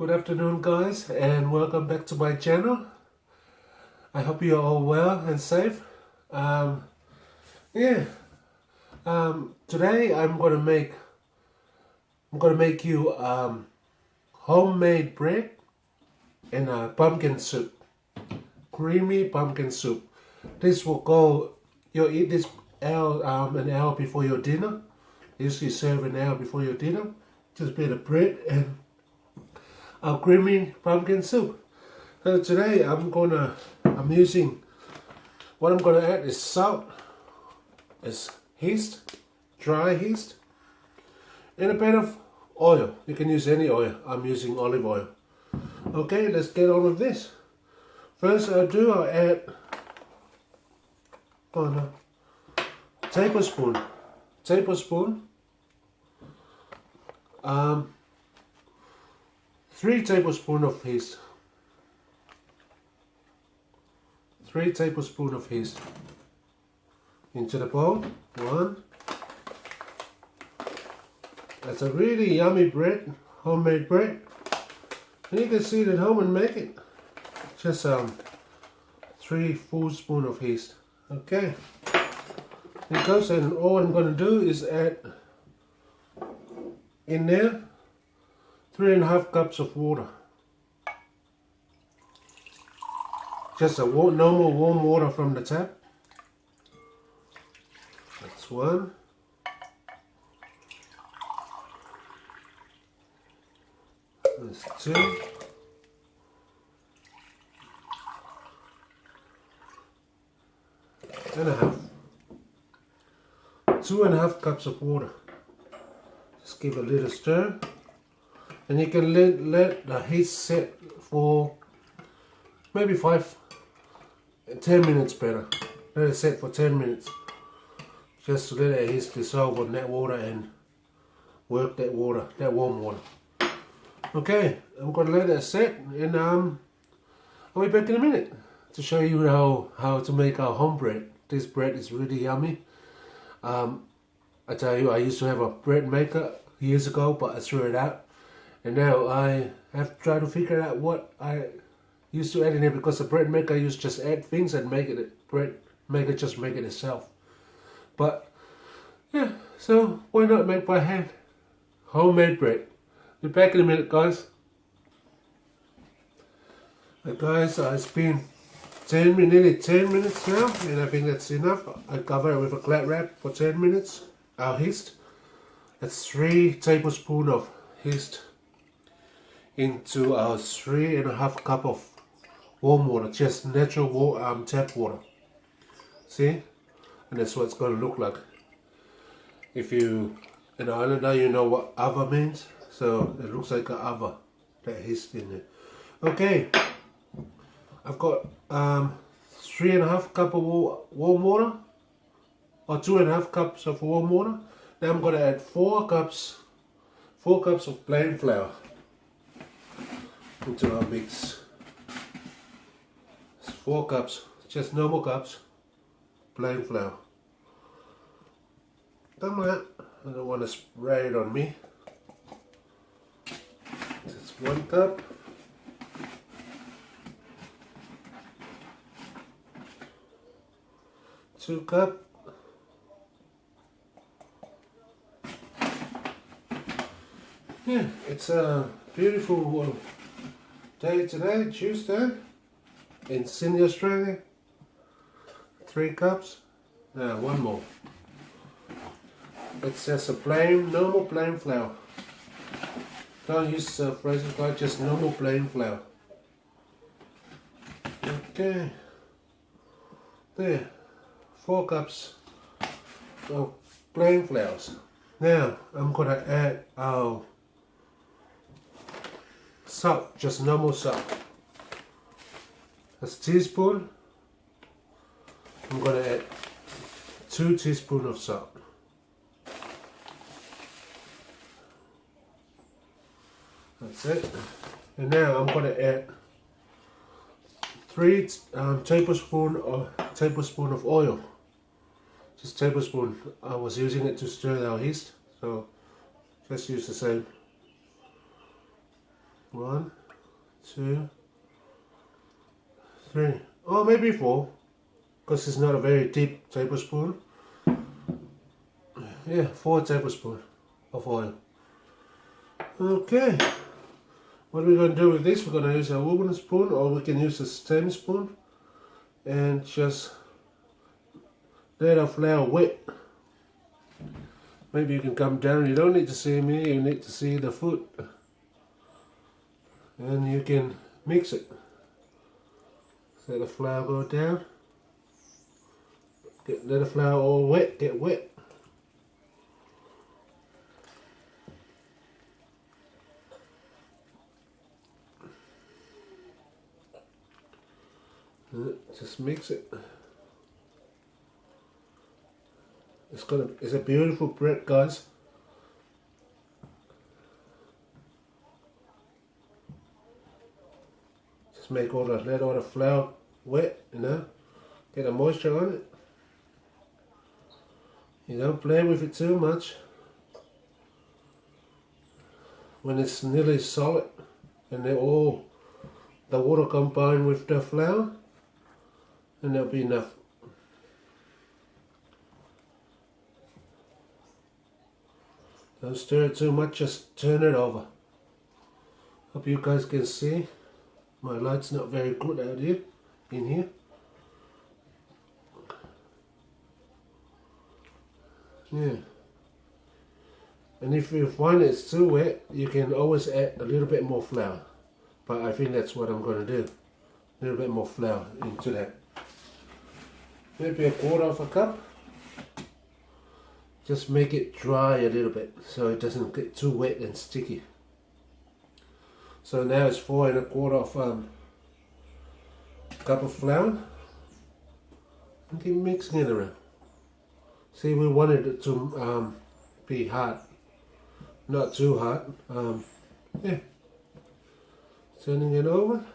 Good afternoon guys, and welcome back to my channel. I hope you are all well and safe. Today I'm gonna make you homemade bread and pumpkin soup, creamy pumpkin soup. This will go. You'll eat this an hour before your dinner. Usually serve an hour before your dinner. Just a bit of bread and our creamy pumpkin soup. So today I'm using, what I'm gonna add is salt, is yeast, dry yeast, and a bit of oil. You can use any oil. I'm using olive oil. Okay, let's get on with this. First I'll add a tablespoon, 3 tablespoons of yeast. 3 tablespoons of yeast into the bowl. 1. That's a really yummy bread, homemade bread. And you can see it at home and make it. Just 3 full spoons of yeast. Okay. It goes, and all I'm going to do is add in there 3.5 cups of water. Just a normal warm water from the tap. That's 1. That's 2. And a half. 2.5 cups of water. Just give a little stir. And you can let the heat set for maybe 10 minutes better. Let it set for 10 minutes. Just to let the heat dissolve on that water and work that water, that warm water. Okay, I'm going to let it set, and I'll be back in a minute to show you how to make our home bread. This bread is really yummy. I tell you, I used to have a bread maker years ago, but I threw it out. And now I have to try to figure out what I used to add in there, because the bread maker used to just add things and make it, bread maker just make it itself. But yeah, so why not make by hand? Homemade bread. Be back in a minute, guys. Guys, it's been nearly 10 minutes now, and I think that's enough. I cover it with a glad wrap for 10 minutes. Our yeast. That's 3 tablespoons of yeast into our 3.5 cup of warm water, just natural tap water. See? And that's what it's going to look like. If you, an islander, you know what ava means. So it looks like an ava, that yeast in there. Okay, I've got 3.5 cup of warm water, or 2.5 cups of warm water. Now I'm going to add 4 cups of plain flour into our mix. It's 4 cups, just normal cups, plain flour. Come on, I don't want to spray it on me. That's 1 cup. 2 cups. Yeah, it's a beautiful day today, Tuesday, in Sydney, Australia. 3 cups. Now 1 more. It's just a normal plain flour. Don't use frozen flour, just normal plain flour. Okay. There. 4 cups of plain flours. Now I'm gonna add our salt, just normal salt. That's a teaspoon. I'm gonna add 2 teaspoons of salt. That's it. And now I'm gonna add 3 tablespoons of oil. Just tablespoon. I was using it to stir our yeast, so just use the same. 1, 2, 3, or maybe 4, because it's not a very deep tablespoon. Yeah, 4 tablespoons of oil. Okay, what we're going to do with this, we're going to use a wooden spoon, or we can use a stem spoon, and just let our flour wet. Maybe you can come down, you don't need to see me, you need to see the food. And you can mix it. Let the flour go down. Let the flour all wet, get wet. Just mix it. It's a beautiful bread, guys. Just let all the flour wet, you know, get the moisture on it. You don't play with it too much. When it's nearly solid and the water combined with the flour, and that'll be enough. Don't stir it too much, just turn it over. Hope you guys can see. My light's not very good out here, in here. Yeah. And if you find it's too wet, you can always add a little bit more flour. But I think that's what I'm going to do. A little bit more flour into that. Maybe 1/4 cup. Just make it dry a little bit so it doesn't get too wet and sticky. So now it's 4 1/4 cup of flour. And keep mixing it around. See, we wanted it to be hard, not too hard. Yeah, turning it over.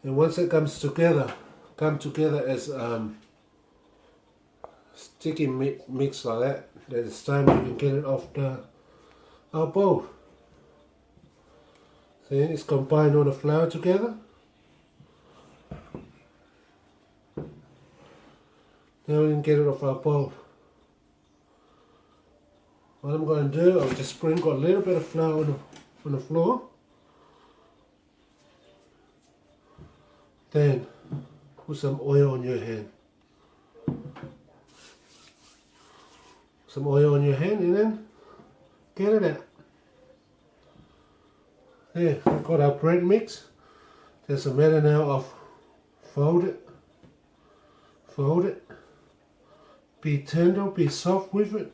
And once it come together as sticky mix like that, then it's time we can get it off our bowl. See, it's combined all the flour together. Now we can get it off our bowl. What I'm going to do, I'll just sprinkle a little bit of flour on the floor. Then put some oil on your hand. Some oil on your hand and then get it out. There, we've got our bread mix. There's a matter now of fold it. Be tender, be soft with it.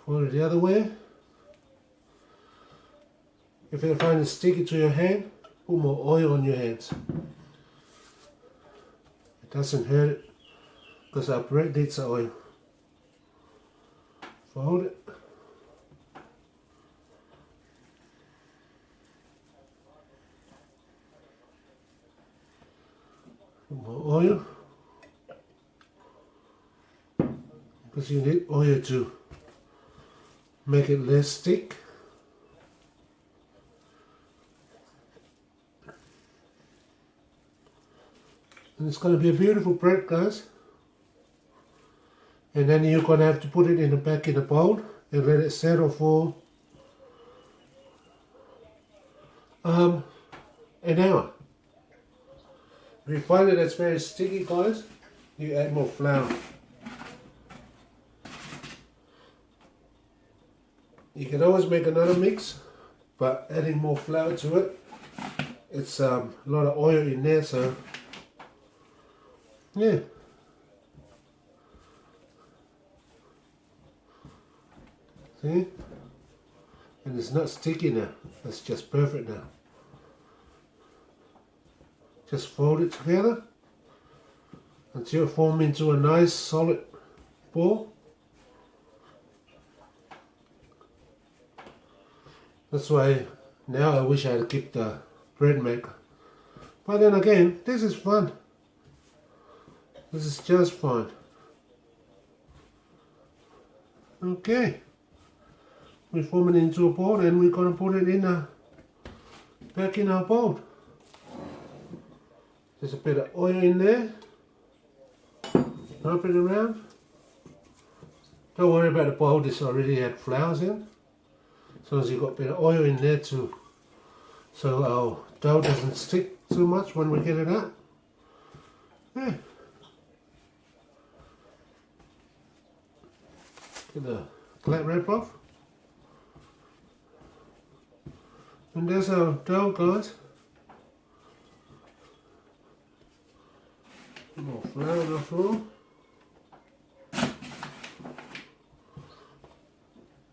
Fold it the other way. If you find it sticky to your hand, put more oil on your hands. It doesn't hurt it because our bread needs oil. Fold it. Put more oil. Because you need oil to make it less stick. And it's going to be a beautiful bread, guys. And then you're going to have to put it back in the bowl and let it settle for an hour. If you find that it's very sticky, guys, you add more flour. You can always make another mix, but adding more flour to it, it's a lot of oil in there, so yeah. See? And it's not sticky now. It's just perfect now. Just fold it together until it forms into a nice solid ball. That's why now I wish I had kept the bread maker. But then again, this is fun. This is just fun. Okay, we form it into a ball and we're going to put it in back in our bowl. There's a bit of oil in there. Wrap it around. Don't worry about the bowl, this already had flowers in. As long as you've got a bit of oil in there too, so our dough doesn't stick too much when we get it out. Yeah. Get the flat wrap off. And there's our dough, guys. More flour on the floor.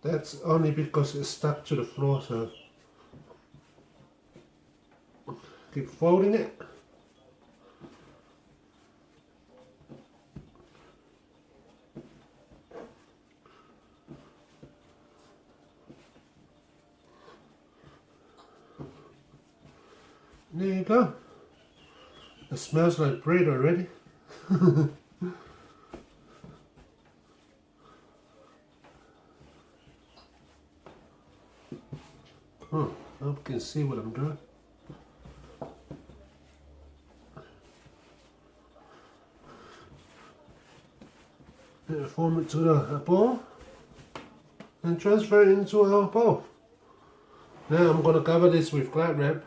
That's only because it's stuck to the floor, so keep folding it. There you go. It smells like bread already. Oh, I hope you can see what I'm doing. Form it to the bowl and transfer it into our bowl. Now I'm going to cover this with flat wrap,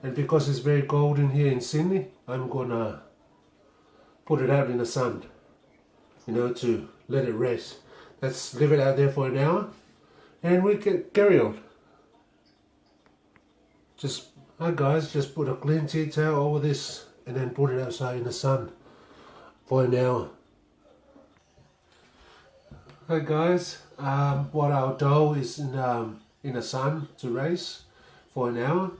and because it's very cold in here in Sydney, I'm going to put it out in the sun, you know, to let it rest. Let's leave it out there for an hour and we can carry on. Hi guys, just put a clean tea towel over this and then put it outside in the sun for an hour. Hi guys, while our dough is in the sun to raise for an hour,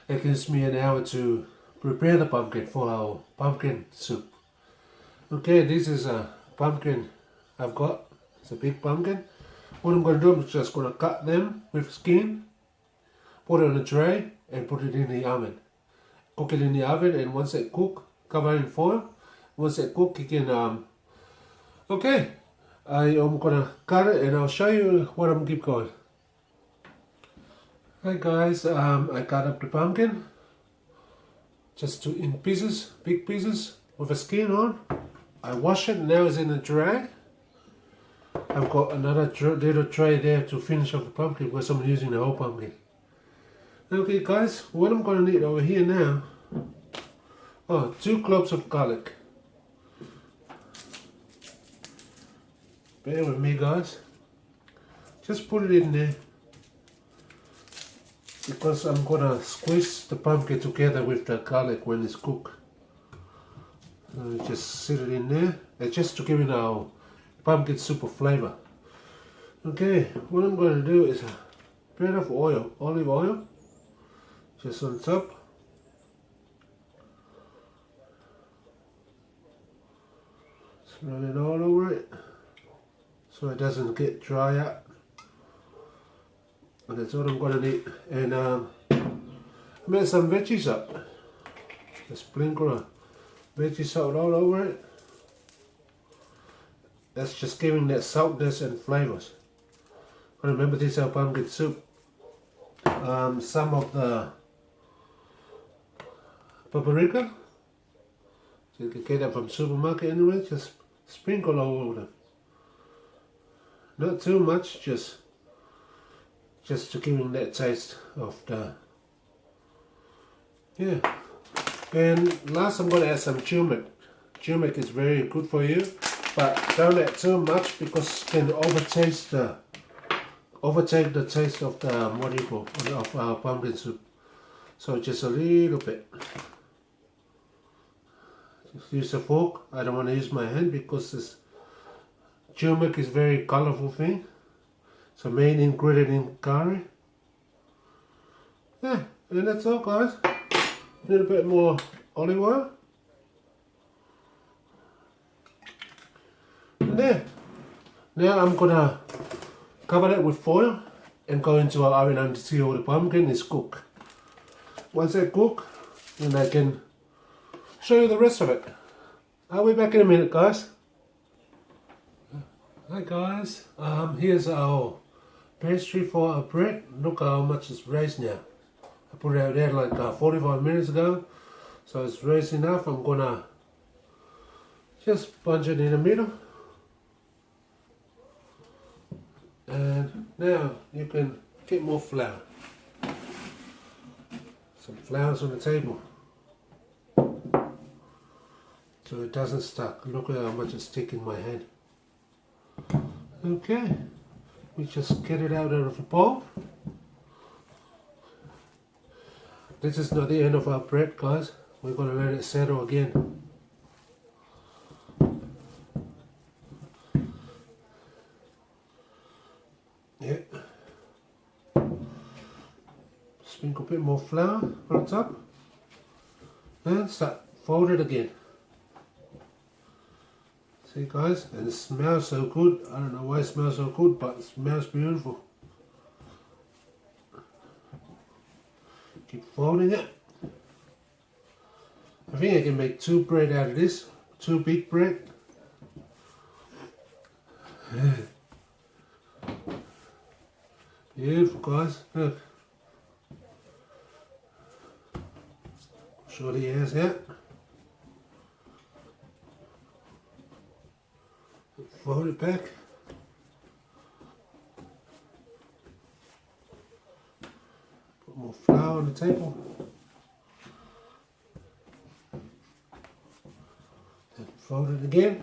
it gives me an hour to prepare the pumpkin for our pumpkin soup. Okay, this is a pumpkin I've got. It's a big pumpkin. What I'm going to do is just going to cut them with skin, put it on a tray and put it in the oven. Cook it in the oven, and once it cook, cover it in foil. Once it cook, you can okay, I am gonna cut it and I'll show you what I'm keep going. Hi guys, I cut up the pumpkin just in pieces, big pieces with a skin on. I wash it, now it's in a tray. I've got another little tray there to finish off the pumpkin because I'm using the whole pumpkin. Okay guys, what I'm going to need over here now, 2 cloves of garlic. Bear with me guys, just put it in there because I'm going to squeeze the pumpkin together with the garlic when it's cooked. Just sit it in there, just to give it our pumpkin soup of flavor. Okay, what I'm going to do is a bit of oil, olive oil, just on top. Spread it all over it so it doesn't get dry out. And that's what I'm going to need. And I made some veggies up. Just sprinkle a veggie salt all over it. That's just giving that saltness and flavors. Remember, this is our pumpkin soup. Some of the paprika, so you can get that from supermarket anyway, just sprinkle all over them. Not too much, just to give them that taste of the, yeah. And last I'm going to add some turmeric. Turmeric is very good for you, but don't add too much because it can overtake the taste of the, of our pumpkin soup. So just a little bit. Just use a fork. I don't want to use my hand because this turmeric is very colorful thing. It's a main ingredient in curry. Yeah, and that's all guys. A little bit more olive oil. And there. Now I'm gonna cover that with foil and go into our oven until the pumpkin is cooked. Once they cook, then I can show you the rest of it. I'll be back in a minute guys. Hi guys, here's our pastry for our bread. Look how much it's raised now. I put it out there like 45 minutes ago, so it's raised enough. I'm gonna just punch it in the middle, and now you can get more flour. Some flour's on the table, so it doesn't stuck. Look at how much it's sticking in my hand. Okay, we just get it out of the bowl. This is not the end of our bread, guys. We're going to let it settle again. Yeah. Sprinkle a bit more flour on top. And start fold it again. See guys, and it smells so good. I don't know why it smells so good, but it smells beautiful. Keep folding it. I think I can make 2 bread out of this. 2 big bread. Beautiful guys, look. Show the ears out. Fold it back. Put more flour on the table. Then fold it again.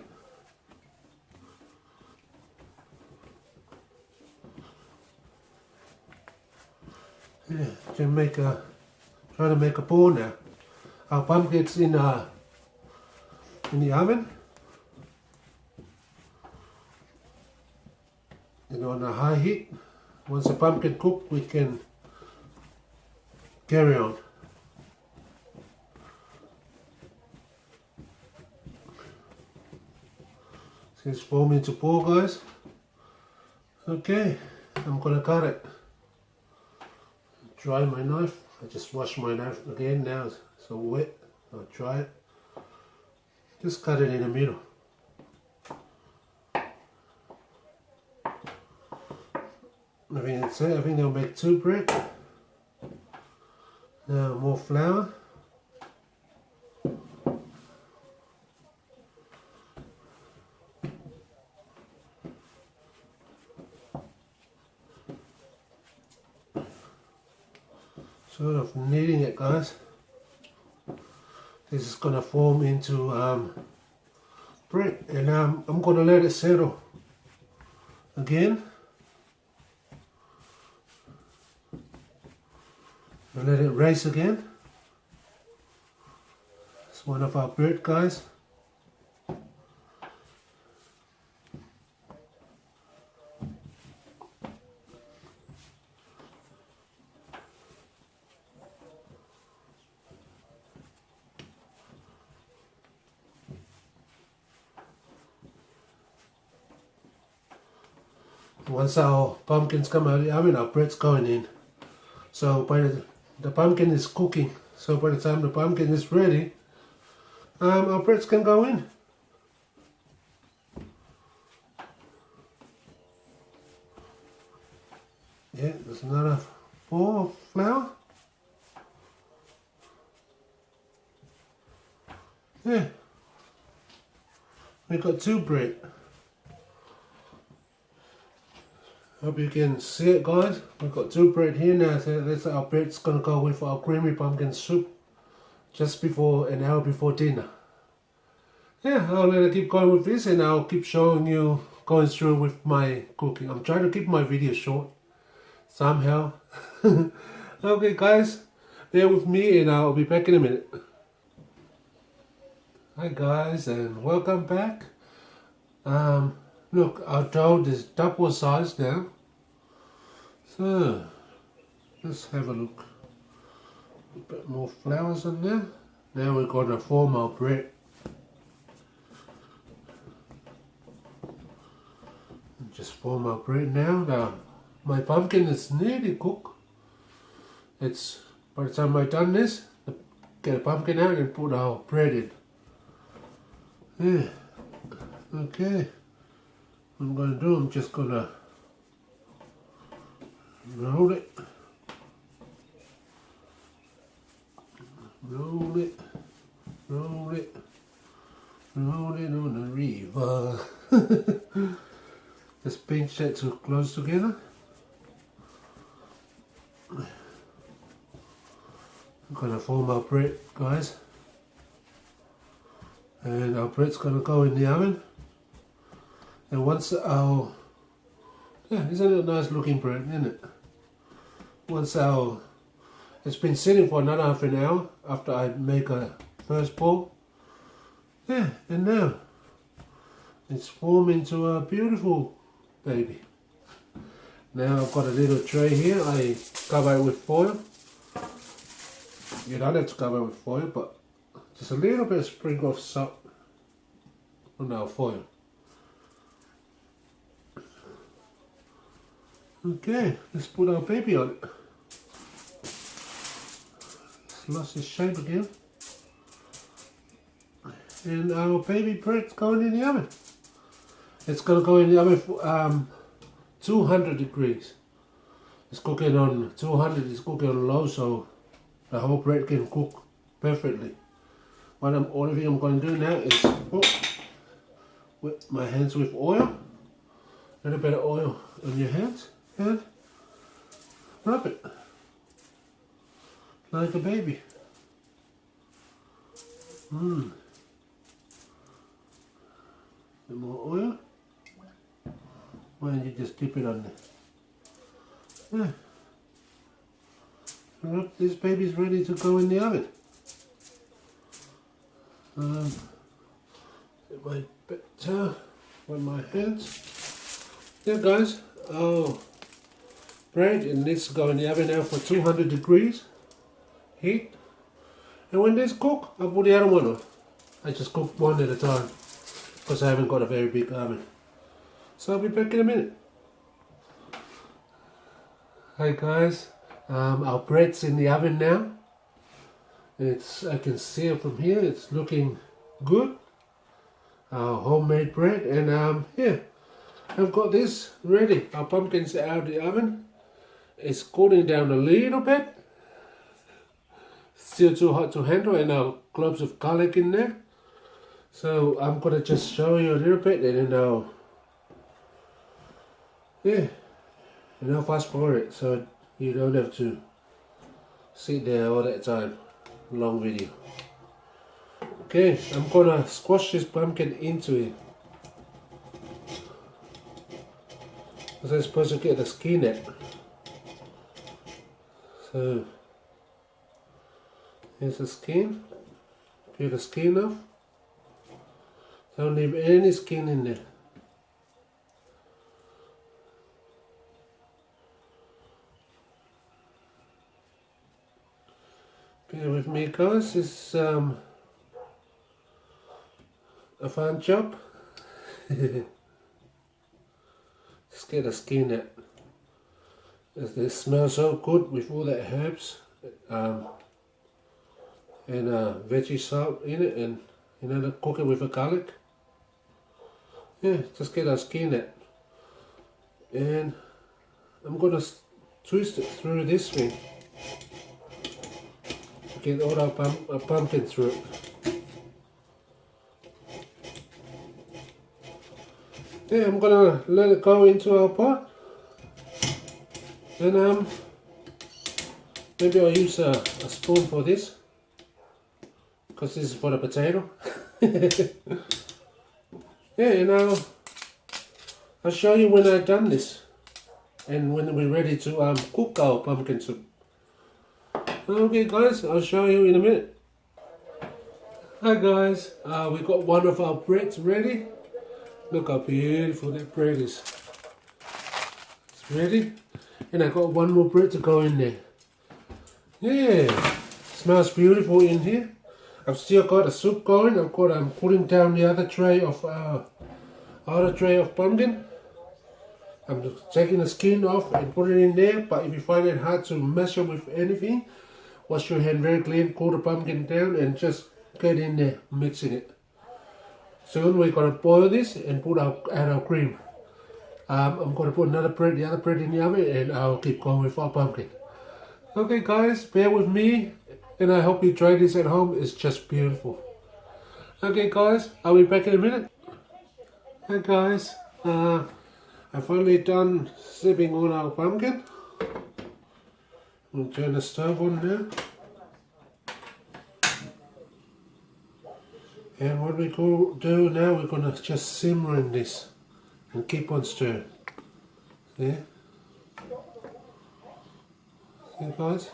Yeah, can make a trying to make a ball now. Our pumpkin's in the oven. And on a high heat, once the pumpkin cooked, we can carry on. See, it's forming into ball, guys. Okay, I'm gonna cut it. Dry my knife. I just washed my knife again now, it's so wet. I'll dry it. Just cut it in the middle. I think that's it. I think they'll make 2 bread. Now more flour. Sort of kneading it, guys. This is gonna form into bread, and I'm gonna let it settle again. And let it rise again. It's one of our bread, guys. Once our pumpkins come out of the oven, our bread's going in. So by the pumpkin is cooking, so by the time the pumpkin is ready, our breads can go in. Yeah, there's another ball of flour. Yeah, we got 2 bread. Hope you can see it, guys. We've got 2 bread here now, so that's our bread's gonna go with our creamy pumpkin soup just before, an hour before dinner. Yeah, I'll let it keep going with this, and I'll keep showing you, going through with my cooking. I'm trying to keep my videos short somehow. Okay guys, bear with me and I'll be back in a minute. Hi guys, and welcome back. Look, our dough is double size now. So, let's have a look. A bit more flours in there. Now we're going to form our bread. Just form our bread now. Now, my pumpkin is nearly cooked. It's, by the time I've done this, get a pumpkin out and put our bread in. Yeah, okay. I'm going to do, I'm just going to roll it, roll it, roll it, roll it on the river. Just pinch that too close together. I'm going to form our bread, guys, and our bread's going to go in the oven. And once our, yeah, isn't it a nice looking bread, isn't it? Once our, it's been sitting for another half an hour after I make a first ball. Yeah, and now it's formed into a beautiful baby. Now I've got a little tray here. I cover it with foil. You don't have to cover it with foil, but just a little bit of sprinkle of salt on our foil. Okay, let's put our baby on it. It's lost its shape again. And our baby bread's going in the oven. It's going to go in the oven for 200 degrees. It's cooking on 200, it's cooking on low, so the whole bread can cook perfectly. Only thing I'm going to do now is wet my hands with oil. A little bit of oil on your hands and rub it like a baby. Bit more oil. Why don't you just dip it on there? Yeah. Look, this baby's ready to go in the oven. Get my towel on my hands. Yeah, guys. Oh, bread, it needs to go in the oven now for 200 degrees heat. And when this cook, I'll put the other one on. I just cook one at a time because I haven't got a very big oven. So I'll be back in a minute. Hi guys, our bread's in the oven now. I can see it from here. It's looking good. Our homemade bread, and yeah, I've got this ready. Our pumpkin's out of the oven. It's cooling down a little bit. Still too hot to handle, and our cloves of garlic in there. So I'm gonna just show you a little bit, and then I'll, yeah, and I'll fast forward it so you don't have to sit there all that time. Long video. Okay, I'm gonna squash this pumpkin into it. Because I'm supposed to get the skin out. So here's the skin. Peel the skin off. Don't leave any skin in there. Bear with me guys, it's a fun job. Just get the skin out. It smells so good with all the herbs and veggie salt in it, and you know, cook it with the garlic. Yeah, just get our skin out. And I'm gonna twist it through this thing. Get all our pumpkin through it. Yeah, I'm gonna let it go into our pot. And maybe I'll use a spoon for this, because this is for the potato. Yeah, and I'll show you when I've done this and when we're ready to cook our pumpkin soup. Okay guys, I'll show you in a minute. Hi guys, we got one of our breads ready. Look how beautiful that bread is. It's ready. And I got one more bread to go in there. Yeah, smells beautiful in here. I've still got the soup going. I'm putting down the other tray of pumpkin. I'm taking the skin off and put it in there. But if you find it hard to measure with anything, wash your hand very clean, cool the pumpkin down, and just get in there mixing it. Soon we're gonna boil this and add our cream. I'm going to put the other bread in the oven, and I'll keep going with our pumpkin. Okay guys, bear with me, and I hope you try this at home. It's just beautiful. Okay guys, I'll be back in a minute. Hey guys, I've finally done sipping on our pumpkin. We'll turn the stove on now. And what we go do now, we're going to just simmer in this and keep on stirring. See? See guys?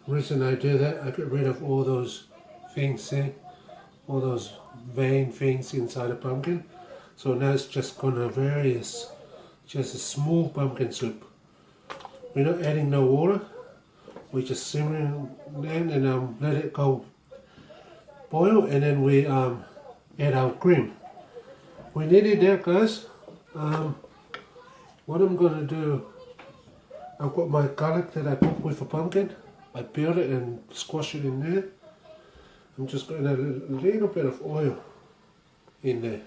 Reason I do that, I get rid of all those things, see? All those vein things inside the pumpkin. So now it's just gonna various, just a small pumpkin soup. We're not adding no water. We just simmer it then and let it go boil, and then we add our cream. We nearly there guys. What I'm gonna do, I've got my garlic that I cook with a pumpkin. I peel it and squash it in there. I'm just going to add a little bit of oil in there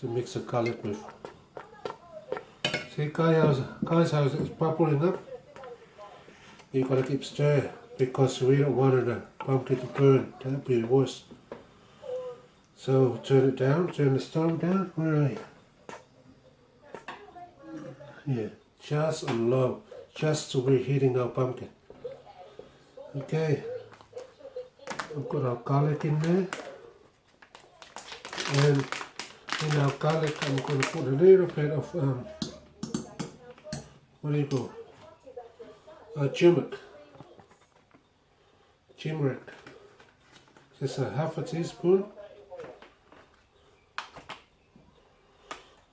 to mix the garlic with. See guys, how it's bubbling up? You gotta keep stirring because we don't want the pumpkin to burn. That would be worse. So turn it down, turn the stove down. Where are you? Yeah, just on low, just so we're heating our pumpkin. Okay, I've got our garlic in there, and in our garlic I'm going to put a little bit of what do you call? Turmeric. Just a half a teaspoon.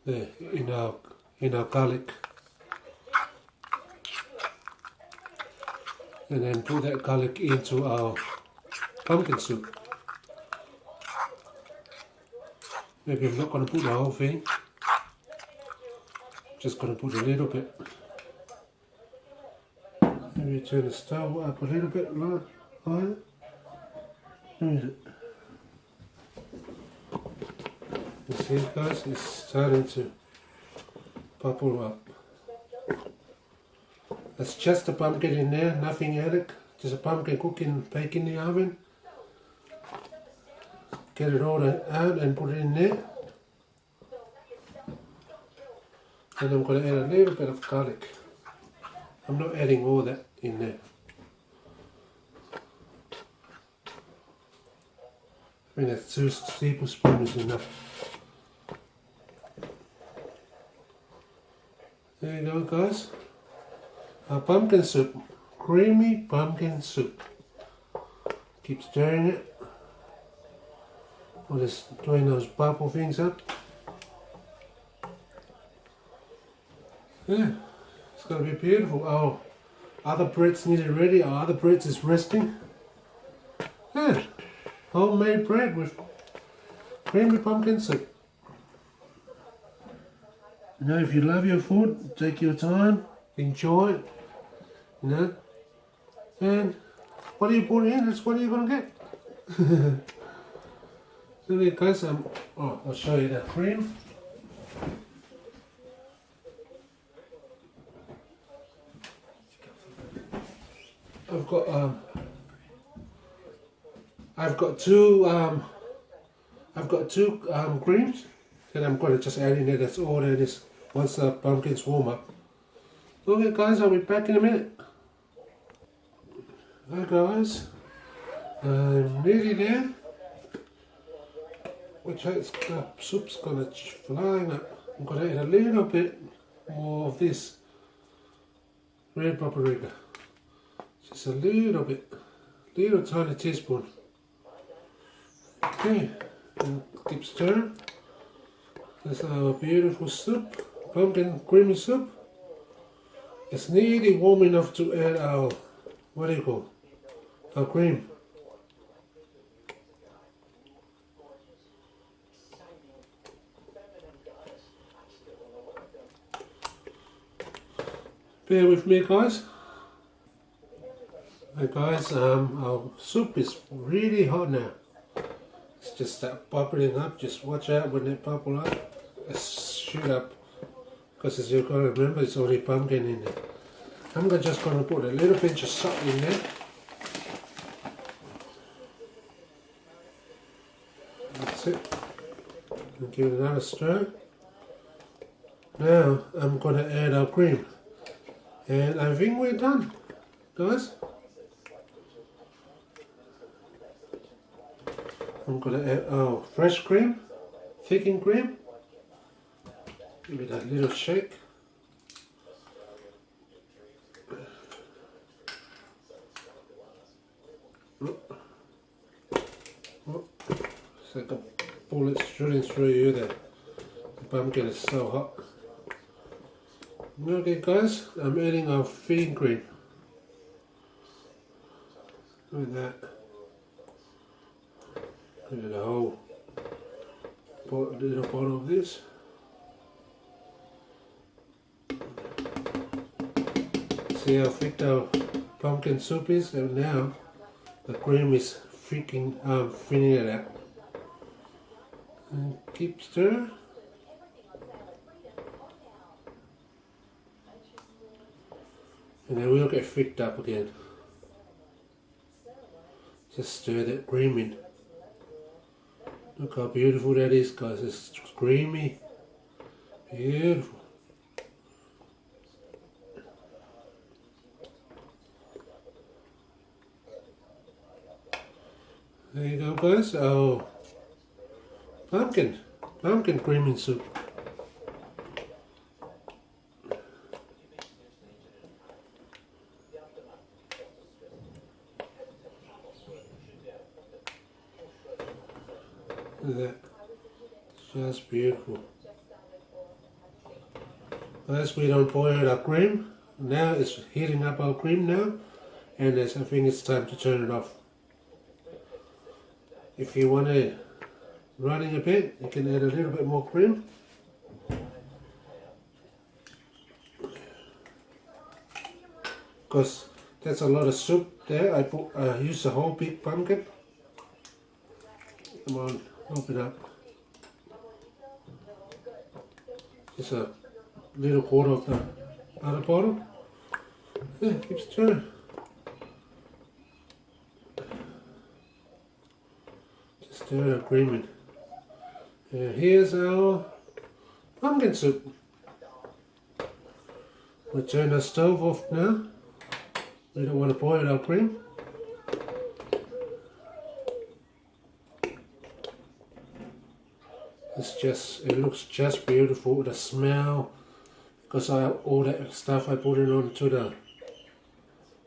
There in our garlic. And then put that garlic into our pumpkin soup. Maybe I'm not going to put the whole thing. Just going to put a little bit. Maybe turn the stove up a little bit higher. Where is it? You see guys, it's starting to bubble up. That's just a pumpkin in there, nothing added. Just a pumpkin cooking, bake in the oven. Get it all out and put it in there. And I'm going to add a little bit of garlic. I'm not adding all that in there. I mean, that's 2 tablespoons is enough. There you go guys. Our pumpkin soup. Creamy pumpkin soup. Keep stirring it. While it's doing those bubble things up. Yeah, it's going to be beautiful. Our other bread's nearly ready. Our other bread is resting. Yeah, homemade bread with creamy pumpkin soup. You know, if you love your food, take your time, enjoy it, you know. And what do you put in, that's what you're going to get. Okay guys, I'll show you the cream. I've got two creams that I'm going to just add in there. That's all that is once the pumpkins warm up. Okay guys, I'll be back in a minute. Hi guys, I'm nearly there. Which the soup's gonna fly up. I'm gonna add a little bit more of this red paprika. Just a little bit, little tiny teaspoon. Okay, and keep stirring. That's our beautiful soup, pumpkin creamy soup. It's nearly warm enough to add our, what do you call, our cream. Bear with me guys. Hey guys, our soup is really hot now. It's just start bubbling up. Just watch out when they bubble up. Shoot up. Because as you've got to remember, it's only pumpkin in there. I'm just going to put a little pinch of salt in there. That's it. And give it another stir. Now I'm going to add our cream. And I think we're done, guys. I'm going to add our fresh cream, thickened cream. Give it a little shake. It's like a bullet shooting through you there. The pumpkin is so hot. Okay guys, I'm adding our feeding cream. Look at that. Look at the whole little bottle of this. See how thick our pumpkin soup is, and now the cream is thinning it out. And keep stirring. And then we'll get thicked up again. Just stir that cream in. Look how beautiful that is, guys. It's creamy. Beautiful. There you go, guys. Oh, pumpkin creaming soup. Look at that. It's just beautiful. As we don't boil our cream, now it's heating up our cream now, and I think it's time to turn it off. If you want it running a bit, you can add a little bit more cream. Because that's a lot of soup there. I used a whole big pumpkin. Come on, open up. Just a little quarter of the other bottle. Yeah, keep stirring. Stir our cream in. And here's our pumpkin soup. We'll turn the stove off now. We don't want to boil our cream. It looks just beautiful. The smell, because all that stuff I put it onto the,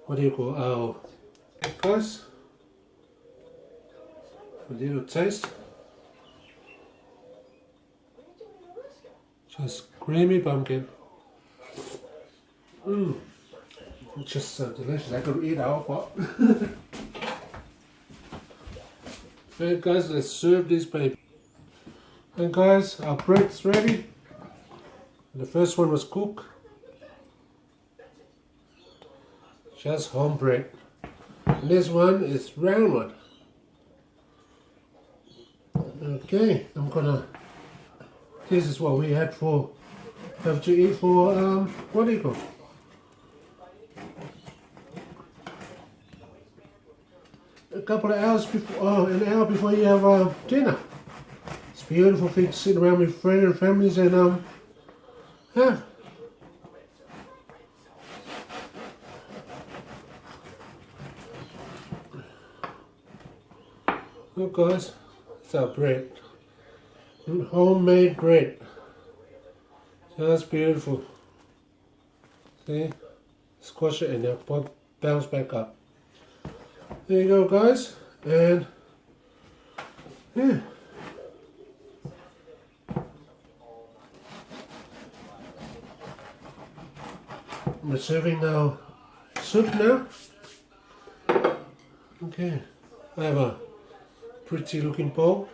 what do you call, our, guys? A little taste. Just creamy pumpkin. It's just so delicious. I could eat our pot. Okay guys, let's serve this baby. And guys, our bread's ready. The first one was cooked. Just home bread. And this one is round one. Okay, this is what we have to eat for, what do you call? A couple of hours before, an hour before you have dinner. It's a beautiful thing to sit around with friends and families and have. Look guys. It's our bread. Homemade bread. Just beautiful. See? Squash it and then bounce back up. There you go guys. And yeah. We're serving our soup now. Okay. I have a pretty looking bowl.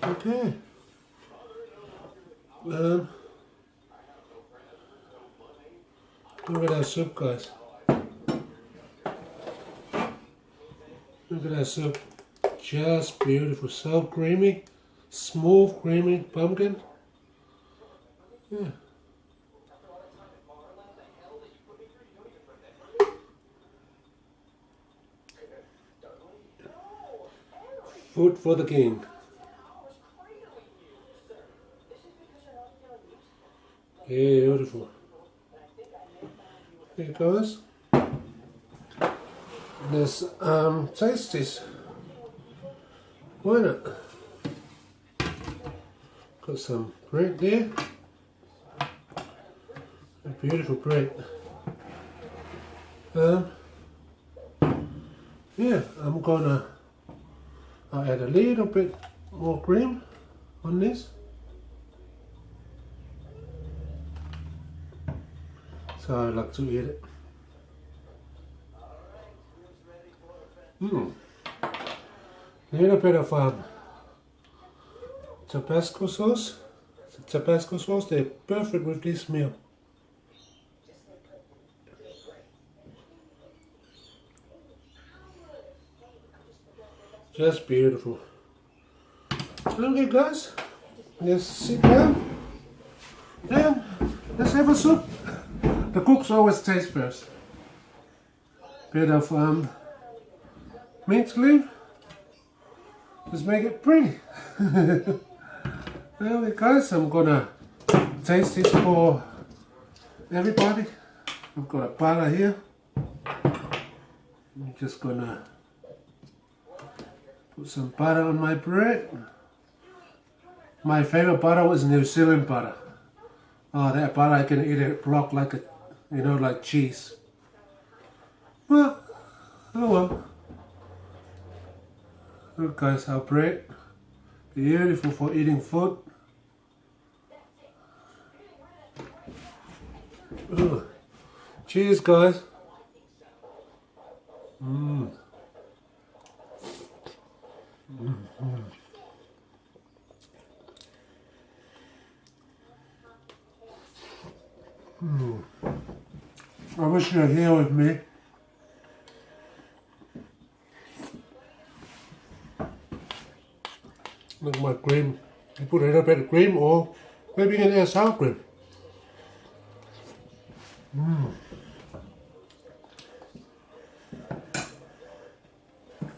Okay. Look at our soup, guys. Look at our soup. Just beautiful, so creamy, smooth, creamy pumpkin. Yeah. Food for the king. Beautiful. Here it goes. Let's taste this. Why not? Got some bread there. A beautiful bread. Yeah, I'll add a little bit more cream on this. So I like to eat it. Little bit of Tabasco sauce. The Tabasco sauce, they're perfect with this meal. Just beautiful. Okay guys, let's sit down and let's have a soup. The cooks always taste first. Bit of mint leaf. Let's make it pretty. Okay guys, I'm gonna taste this for everybody. I've got a butter here. I'm just gonna put some butter on my bread. My favorite butter was New Zealand butter. Oh, that butter I can eat it block like a, like cheese. Well, oh well. Look guys, our bread, beautiful for eating food. Ooh. Cheers guys. I wish you were here with me. Look at my cream. You put a little bit of cream, or maybe you can add sour cream.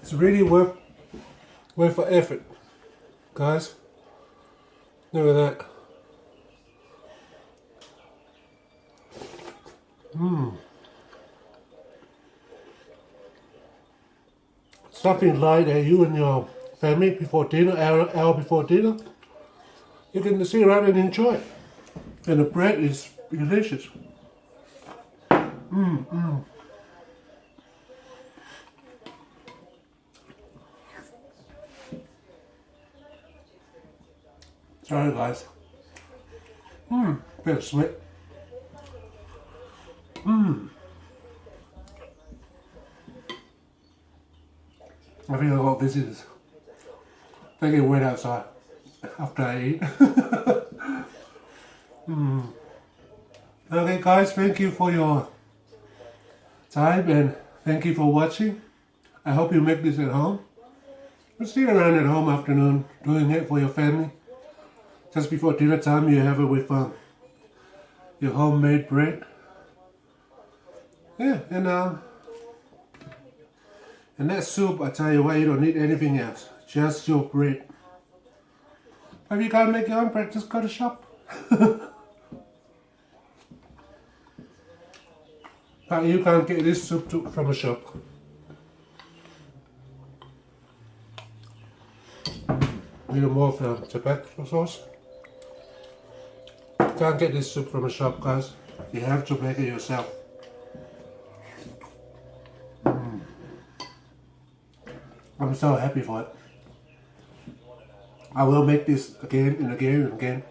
It's really worth the effort, guys. Look at that. Something light that you and your family before dinner, hour before dinner, you can sit around and enjoy it. And the bread is delicious. Sorry guys. Bit of sweat. I think I got visitors. They get wet outside after I eat. Okay guys, thank you for your time and thank you for watching. I hope you make this at home. Sit around at home afternoon doing it for your family. Just before dinner time you have it with your homemade bread. Yeah, and that soup, I tell you what, you don't need anything else. Just your bread. If you can't make your own bread, just go to shop. But you can't get this soup from a shop. A little more of the Tabasco sauce. You can't get this soup from a shop, guys. You have to make it yourself. I'm so happy for it. I will make this again and again and again.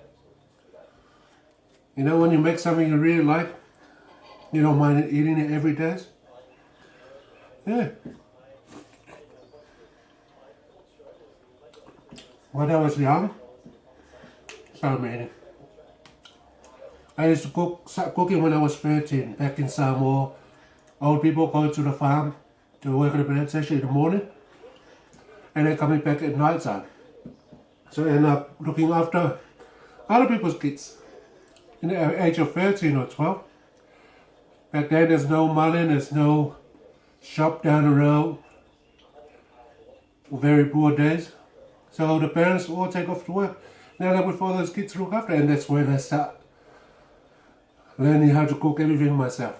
You know, when you make something you really like, you don't mind eating it every day. Yeah. When I was young, so amazing. I used to start cooking when I was 13, back in Samoa. Old people go to the farm to work at the plantation in the morning. and then coming back at night time. So I end up looking after other people's kids in the age of 13 or 12. Back then there's no money, there's no shop down the road. Very poor days. So the parents all take off to work. Now that with all those kids to look after, and that's when I start learning how to cook everything myself.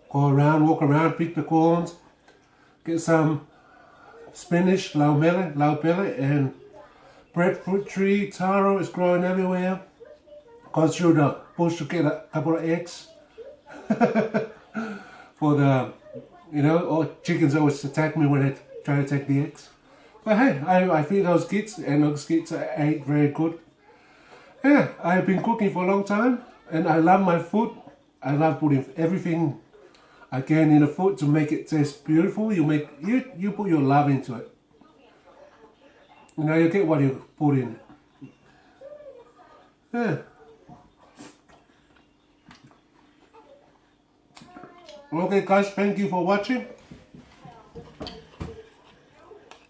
Go around, walk around, pick the corns, get some spinach, laubele, and breadfruit tree, taro is growing everywhere. Go through the bush to get a couple of eggs. For the, you know, or chickens always attack me when they try to take the eggs. But hey, I feed those kids, and those kids ate very good. Yeah, I've been cooking for a long time, and I love my food. I love putting everything I can in the food to make it taste beautiful. You put your love into it. You know, you get what you put in it. Yeah. Okay guys, thank you for watching.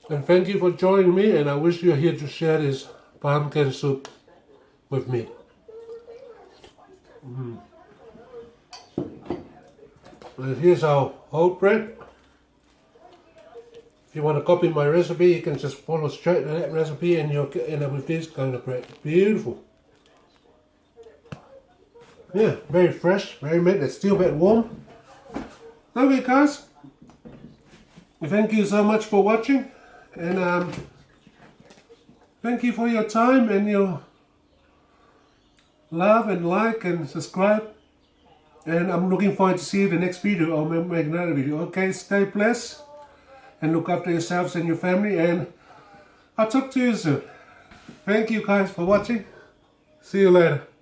And thank you for joining me, and I wish you're here to share this pumpkin soup with me. And here's our whole bread. If you want to copy my recipe, you can just follow straight to that recipe and you'll end up with this kind of bread. Beautiful. Yeah, very fresh, very mint. It's still a bit warm. Okay guys, thank you so much for watching, and thank you for your time and your love and like and subscribe, and I'm looking forward to see the next video. I'll make another video. Okay, stay blessed and look after yourselves and your family, and I'll talk to you soon. Thank you guys for watching. See you later.